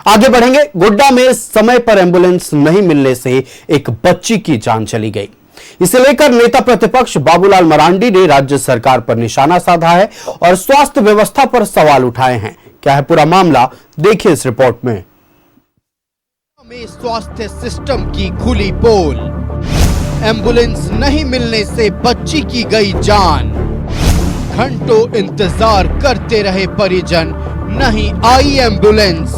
आगे बढ़ेंगे। गोड्डा में समय पर एंबुलेंस नहीं मिलने से एक बच्ची की जान चली गई। इसे लेकर नेता प्रतिपक्ष बाबूलाल मरांडी ने राज्य सरकार पर निशाना साधा है और स्वास्थ्य व्यवस्था पर सवाल उठाए हैं। क्या है पूरा मामला, देखिए इस रिपोर्ट में। स्वास्थ्य सिस्टम की खुली पोल, एंबुलेंस नहीं मिलने से बच्ची की गई जान। घंटों इंतजार करते रहे परिजन, नहीं आई एंबुलेंस।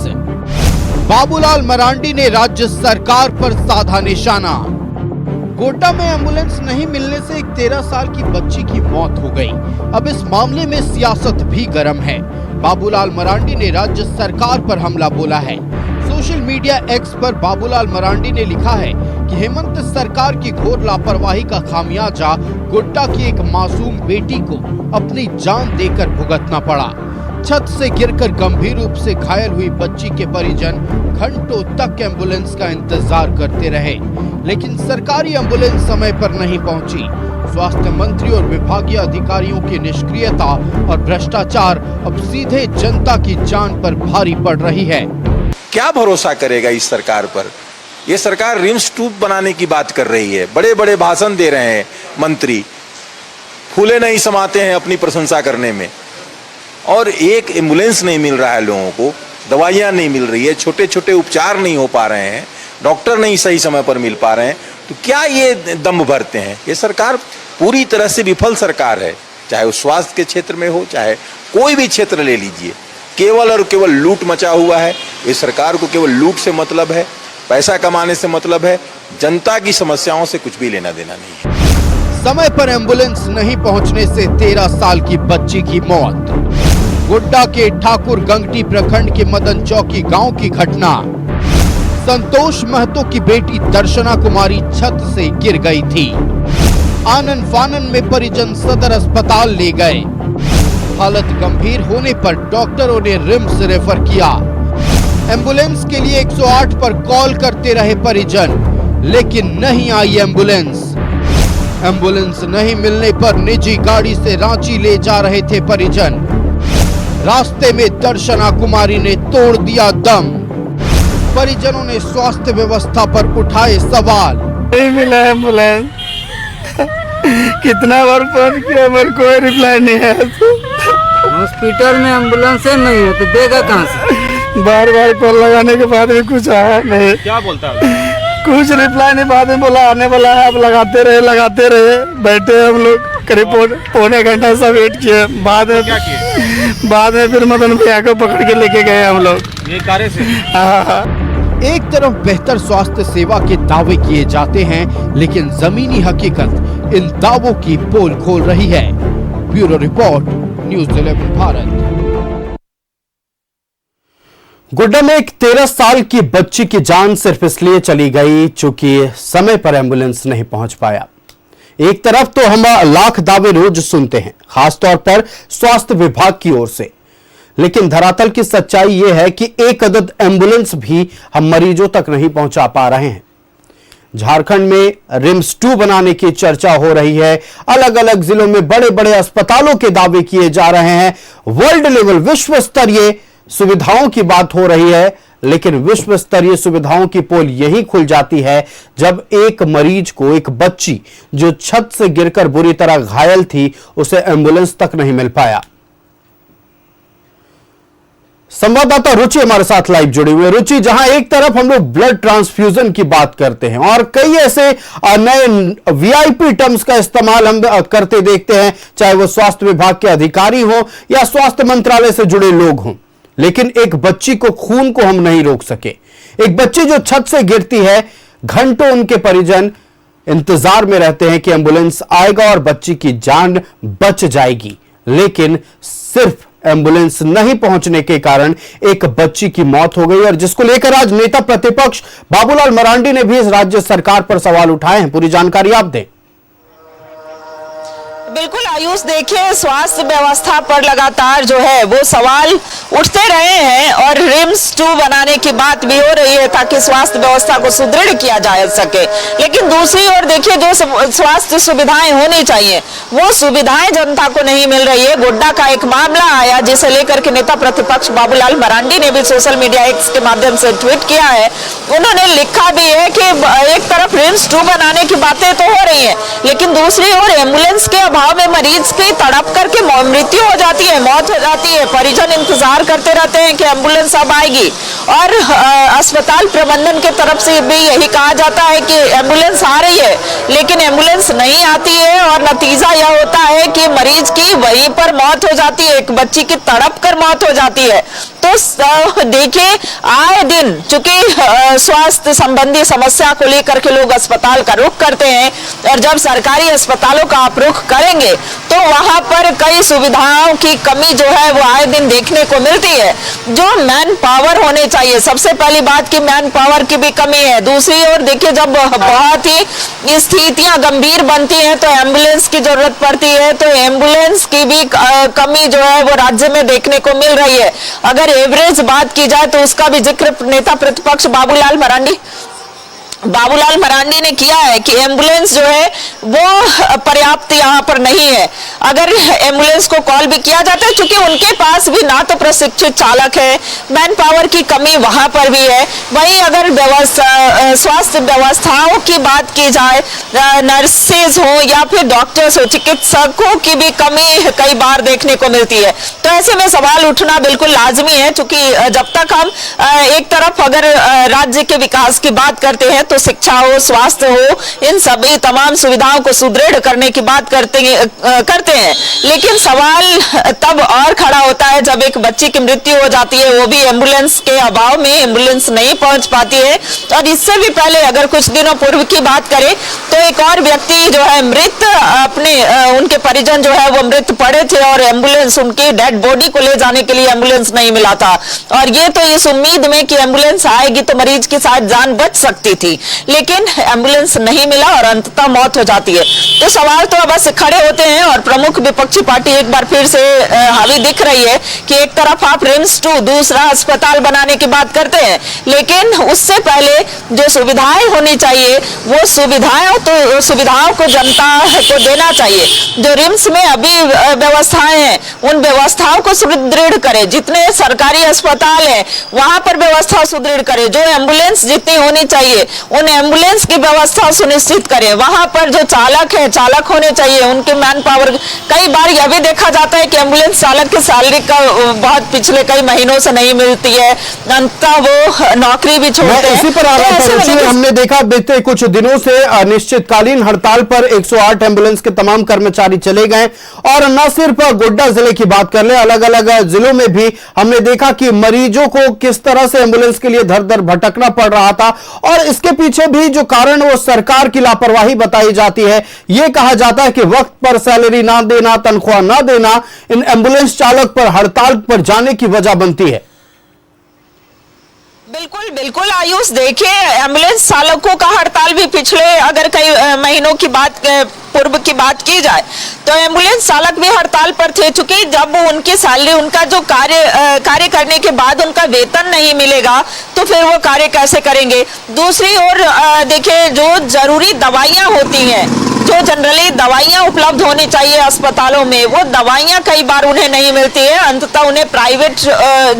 बाबूलाल मरांडी ने राज्य सरकार पर साधा निशाना। गोड्डा में एंबुलेंस नहीं मिलने से एक 13 साल की बच्ची की मौत हो गई। अब इस मामले में सियासत भी गर्म है। बाबूलाल मरांडी ने राज्य सरकार पर हमला बोला है। सोशल मीडिया एक्स पर बाबूलाल मरांडी ने लिखा है कि हेमंत सरकार की घोर लापरवाही का खामियाजा गोड्डा की एक मासूम बेटी को अपनी जान देकर भुगतना पड़ा। छत से गिरकर गंभीर रूप से घायल हुई बच्ची के परिजन घंटों तक एंबुलेंस का इंतजार करते रहे, लेकिन सरकारी एंबुलेंस समय पर नहीं पहुंची। स्वास्थ्य मंत्री और विभागीय अधिकारियों की निष्क्रियता और भ्रष्टाचार अब सीधे जनता की जान पर भारी पड़ रही है। क्या भरोसा करेगा इस सरकार पर? ये सरकार रिम्स 2 बनाने की बात कर रही है, बड़े बड़े भाषण दे रहे हैं मंत्री, फूले नहीं समाते हैं अपनी प्रशंसा करने में, और एक एम्बुलेंस नहीं मिल रहा है लोगों को, दवाइयाँ नहीं मिल रही है, छोटे छोटे उपचार नहीं हो पा रहे हैं, डॉक्टर नहीं सही समय पर मिल पा रहे हैं, तो क्या ये दम भरते हैं? ये सरकार पूरी तरह से विफल सरकार है, चाहे वो स्वास्थ्य के क्षेत्र में हो, चाहे कोई भी क्षेत्र ले लीजिए। केवल और केवल लूट मचा हुआ है। इस सरकार को केवल लूट से मतलब है, पैसा कमाने से मतलब है, जनता की समस्याओं से कुछ भी लेना देना नहीं है। समय पर एंबुलेंस नहीं पहुंचने से 13 साल की बच्ची की मौत। गोड्डा के ठाकुर गंगटी प्रखंड के मदन चौकी गांव की घटना। संतोष महतो की बेटी दर्शना कुमारी छत से गिर गई थी। आनन फानन में परिजन सदर अस्पताल ले गए। हालत गंभीर होने पर डॉक्टरों ने रिम्स रेफर किया। एंबुलेंस के लिए 108 पर कॉल करते रहे परिजन, लेकिन नहीं आई एंबुलेंस। एंबुलेंस नहीं मिलने पर निजी गाड़ी से रांची ले जा रहे थे परिजन। रास्ते में दर्शना कुमारी ने तोड़ दिया दम। परिजनों ने स्वास्थ्य व्यवस्था पर उठाए सवाल। नहीं मिला एम्बुलेंस, कितना बार फोन किया, मेरे कोई रिप्लाई नहीं है। हॉस्पिटल में एम्बुलेंस नहीं है तो देगा कहाँ से? बार बार कॉल लगाने के बाद भी कुछ आया नहीं। क्या बोलता है? कुछ रिप्लाई नहीं। बाद में बोला आने वाला है। अब लगाते रहे बैठे हम लोग करीब पौने घंटा सा वेट किए। बाद में फिर मदन भैया को पकड़ के लेके गए हम लोग ये कार्य से। हाँ। एक तरफ बेहतर स्वास्थ्य सेवा के दावे किए जाते हैं, लेकिन जमीनी हकीकत इन दावों की पोल खोल रही है। Bureau report, news 11 Bharat. Godda में एक 13 साल की बच्ची की जान सिर्फ इसलिए चली गई चूंकि समय पर एंबुलेंस नहीं पहुंच पाया। एक तरफ तो हम लाख दावे रोज सुनते हैं, खासतौर पर स्वास्थ्य विभाग की ओर से, लेकिन धरातल की सच्चाई यह है कि एक अदद एंबुलेंस भी हम मरीजों तक नहीं पहुंचा पा रहे हैं। झारखंड में रिम्स 2 बनाने की चर्चा हो रही है। अलग अलग जिलों में बड़े बड़े अस्पतालों के दावे किए जा रहे हैं। वर्ल्ड लेवल विश्व स्तरीय सुविधाओं की बात हो रही है, लेकिन विश्व स्तरीय सुविधाओं की पोल यही खुल जाती है जब एक मरीज को, एक बच्ची जो छत से गिरकर बुरी तरह घायल थी, उसे एंबुलेंस तक नहीं मिल पाया। संवाददाता रुचि हमारे साथ लाइव जुड़ी हुई है। रुचि, जहां एक तरफ हम लोग ब्लड ट्रांसफ्यूजन की बात करते हैं और कई ऐसे नए वीआईपी टर्म्स का इस्तेमाल हम करते देखते हैं, चाहे वो स्वास्थ्य विभाग के अधिकारी हो या स्वास्थ्य मंत्रालय से जुड़े लोग हों, लेकिन एक बच्ची को, खून को हम नहीं रोक सके। एक बच्ची जो छत से गिरती है, घंटों उनके परिजन इंतजार में रहते हैं कि एंबुलेंस आएगा और बच्ची की जान बच जाएगी, लेकिन सिर्फ एंबुलेंस नहीं पहुंचने के कारण एक बच्ची की मौत हो गई, और जिसको लेकर आज नेता प्रतिपक्ष बाबूलाल मरांडी ने भी इस राज्य सरकार पर सवाल उठाए हैं। पूरी जानकारी आप दें। बिल्कुल आयुष, देखिए स्वास्थ्य व्यवस्था पर लगातार जो है वो सवाल उठते रहे हैं और रिम्स 2 बनाने की बात भी हो रही है ताकि स्वास्थ्य व्यवस्था को सुदृढ़ किया जा सके। लेकिन दूसरी ओर देखिए जो स्वास्थ्य सुविधाएं होनी चाहिए वो सुविधाएं जनता को नहीं मिल रही है। गोड्डा का एक मामला आया जिसे लेकर के नेता प्रतिपक्ष बाबूलाल मरांडी ने भी सोशल मीडिया एक्स के माध्यम से ट्वीट किया है। उन्होंने लिखा भी है कि एक तरफ रिम्स 2 बनाने की बातें तो हो रही है लेकिन दूसरी ओर एम्बुलेंस के अभाव में मरीज की तड़प करके मृत्यु हो जाती है, मौत हो जाती है। परिजन इंतजार करते रहते हैं कि एम्बुलेंस अब आएगी और अस्पताल प्रबंधन के तरफ से भी यही कहा जाता है कि एम्बुलेंस आ रही है लेकिन एम्बुलेंस नहीं आती है और नतीजा यह होता है कि मरीज की वहीं पर मौत हो जाती है, एक बच्ची की तड़प कर मौत हो जाती है। तो देखिए आए दिन चूंकि स्वास्थ्य संबंधी समस्या को लेकर के लोग अस्पताल का रुख करते हैं और जब सरकारी अस्पतालों का आप रुख करेंगे तो वहां पर कई सुविधाओं की कमी जो है वो आए दिन देखने को मिलती है। जो मैन पावर होने चाहिए, सबसे पहली बात की मैन पावर की भी कमी है। दूसरी ओर देखिए जब बहुत ही स्थितियां गंभीर बनती हैं तो एम्बुलेंस की जरूरत पड़ती है, तो एम्बुलेंस की भी कमी जो है वो राज्य में देखने को मिल रही है। अगर एवरेज बात की जाए तो उसका भी जिक्र नेता प्रतिपक्ष बाबूलाल मरांडी ने किया है कि एम्बुलेंस जो है वो पर्याप्त यहाँ पर नहीं है। अगर एम्बुलेंस को कॉल भी किया जाता है क्योंकि उनके पास भी ना तो प्रशिक्षित चालक है, मैन पावर की कमी वहां पर भी है। वहीं अगर स्वास्थ्य व्यवस्थाओं की बात की जाए, नर्सेज हो या फिर डॉक्टर्स हो, चिकित्सकों की भी कमी कई बार देखने को मिलती है। तो ऐसे में सवाल उठना बिल्कुल लाजमी है क्योंकि जब तक हम एक तरफ अगर राज्य के विकास की बात करते हैं तो शिक्षा हो, स्वास्थ्य हो, इन सभी तमाम सुविधाओं को सुदृढ़ करने की बात करते हैं। लेकिन सवाल तब और खड़ा होता है जब एक बच्ची की मृत्यु हो जाती है, वो भी एम्बुलेंस के अभाव में, एम्बुलेंस नहीं पहुंच पाती है। और इससे भी पहले अगर कुछ दिनों पूर्व की बात करें तो एक और व्यक्ति जो है मृत, अपने उनके परिजन जो है वो मृत पड़े थे और एम्बुलेंस, उनकी डेड बॉडी को ले जाने के लिए एम्बुलेंस नहीं मिला था। और ये तो इस उम्मीद में कि एम्बुलेंस आएगी तो मरीज की शायद जान बच सकती थी, लेकिन एम्बुलेंस नहीं मिला और अंततः मौत हो जाती है। तो सवाल तो बस खड़े होते हैं और प्रमुख विपक्षी पार्टी एक बार फिर से हावी दिख रही है कि एक तरफ आप रिम्स 2 दूसरा अस्पताल बनाने की बात करते हैं लेकिन उससे पहले जो सुविधाएं होनी चाहिए वो सुविधाओं को जनता को देना चाहिए। जो रिम्स में अभी व्यवस्थाएं हैं उन व्यवस्थाओं को सुदृढ़ करें, जितने सरकारी अस्पताल हैं वहां पर व्यवस्था सुदृढ़ करें। जो एम्बुलेंस जितनी होनी चाहिए उन एम्बुलेंस की व्यवस्था सुनिश्चित करें। वहां पर जो चालक है, चालक होने चाहिए, उनके मैन पावर। कई बार यह भी देखा जाता है कि एम्बुलेंस चालक की सैलरी का बहुत पिछले कई महीनों से नहीं मिलती है, अंततः वो नौकरी भी छोड़ते हैं। इसी पर हमने देखा बीते कुछ दिनों से अनिश्चितकालीन हड़ताल पर 108 एम्बुलेंस के तमाम कर्मचारी चले गए और न सिर्फ गोड्डा जिले की बात कर ले, अलग अलग जिलों में भी हमने देखा कि मरीजों को किस तरह से एम्बुलेंस के लिए धर धर भटकना पड़ रहा था। और इसके पीछे भी जो कारण वो सरकार की लापरवाही बताई जाती है। यह कहा जाता है कि वक्त पर सैलरी ना देना, तनख्वाह ना देना इन एम्बुलेंस चालक पर हड़ताल पर जाने की वजह बनती है। बिल्कुल बिल्कुल आयुष, देखिए एम्बुलेंस चालकों का हड़ताल भी पिछले अगर कई महीनों की बात पूर्व की बात की जाए तो एम्बुलेंस चालक भी हड़ताल पर थे, चूंकि जब उनकी सैलरी, उनका जो कार्य करने के बाद उनका वेतन नहीं मिलेगा तो फिर वो कार्य कैसे करेंगे। दूसरी ओर देखिए जो जरूरी दवाइयां होती हैं, जो जनरली दवाइयां उपलब्ध होनी चाहिए अस्पतालों में, वो दवाइयां कई बार उन्हें नहीं मिलती है। अंततः उन्हें प्राइवेट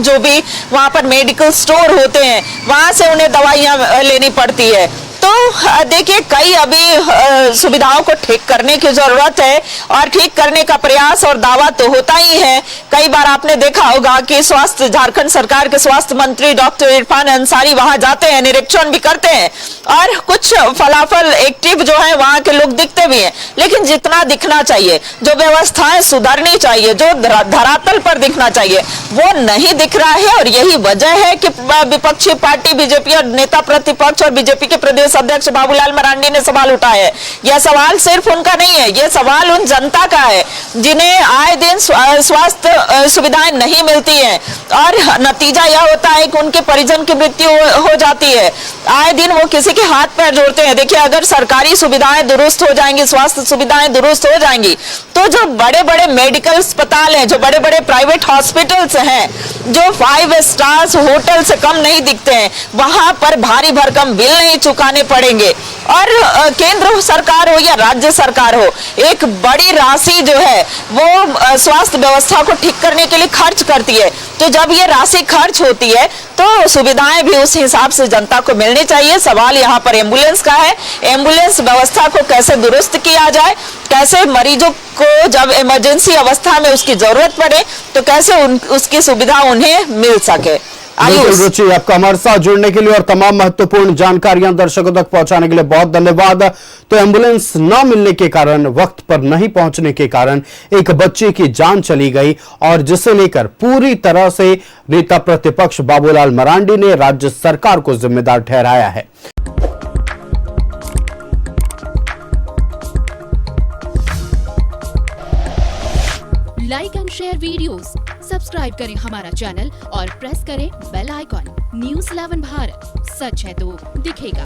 जो भी वहां पर मेडिकल स्टोर होते हैं वहां से उन्हें दवाइयां लेनी पड़ती है। तो देखिए कई अभी सुविधाओं को ठीक करने की जरूरत है और ठीक करने का प्रयास और दावा तो होता ही है। कई बार आपने देखा होगा कि झारखंड सरकार के स्वास्थ्य मंत्री डॉक्टर इरफान अंसारी वहां जाते हैं, निरीक्षण भी करते हैं और कुछ फलाफल एक्टिव जो है वहां के लोग दिखते भी हैं। लेकिन जितना दिखना चाहिए, जो व्यवस्थाएं सुधरनी चाहिए, जो धरातल पर दिखना चाहिए, वो नहीं दिख रहा है। और यही वजह है कि विपक्षी पार्टी बीजेपी और नेता प्रतिपक्ष और बीजेपी के प्रदेश प्रदेश अध्यक्ष बाबूलाल मरांडी ने सवाल उठाया है। यह सवाल सिर्फ उनका नहीं है, यह सवाल उन जनता का है जिन्हें आए दिन स्वास्थ्य सुविधाएं नहीं मिलती हैं और नतीजा यह होता है कि उनके परिजन की मृत्यु हो जाती है। आए दिन वो किसी के हाथ पैर जोड़ते हैं। देखिए, अगर सरकारी सुविधाएं दुरुस्त हो जाएंगी, स्वास्थ्य सुविधाएं दुरुस्त हो जाएंगी, तो जो बड़े बड़े मेडिकल अस्पताल हैं, जो बड़े बड़े प्राइवेट हॉस्पिटल्स हैं, जो 5 स्टार्स होटल से कम नहीं दिखते हैं, वहां पर भारी भरकम बिल नहीं चुकाने पड़ेंगे। और केंद्र सरकार हो या राज्य सरकार हो, एक बड़ी राशि जो है वो स्वास्थ्य व्यवस्था को ठीक करने के लिए खर्च करती है। तो जब ये राशि खर्च होती है तो सुविधाएं भी उस हिसाब से जनता को मिलनी चाहिए। सवाल यहाँ पर एम्बुलेंस का है। एम्बुलेंस व्यवस्था को कैसे दुरुस्त किया जाए, कैसे मरीजों को जब इमरजेंसी अवस्था में उसकी जरूरत पड़े तो कैसे उसकी सुविधा उन्हें मिल सके। बिल्कुल रुचि, आपका हमारे साथ जुड़ने के लिए और तमाम महत्वपूर्ण जानकारियां दर्शकों तक पहुंचाने के लिए बहुत धन्यवाद। तो एम्बुलेंस न मिलने के कारण, वक्त पर नहीं पहुंचने के कारण एक बच्चे की जान चली गई और जिसे लेकर पूरी तरह से नेता प्रतिपक्ष बाबूलाल मरांडी ने राज्य सरकार को जिम्मेदार ठहराया है। Like and share videos, subscribe करें हमारा चैनल और प्रेस करें बेल आइकॉन। न्यूज़ 11 भारत, सच है तो दिखेगा।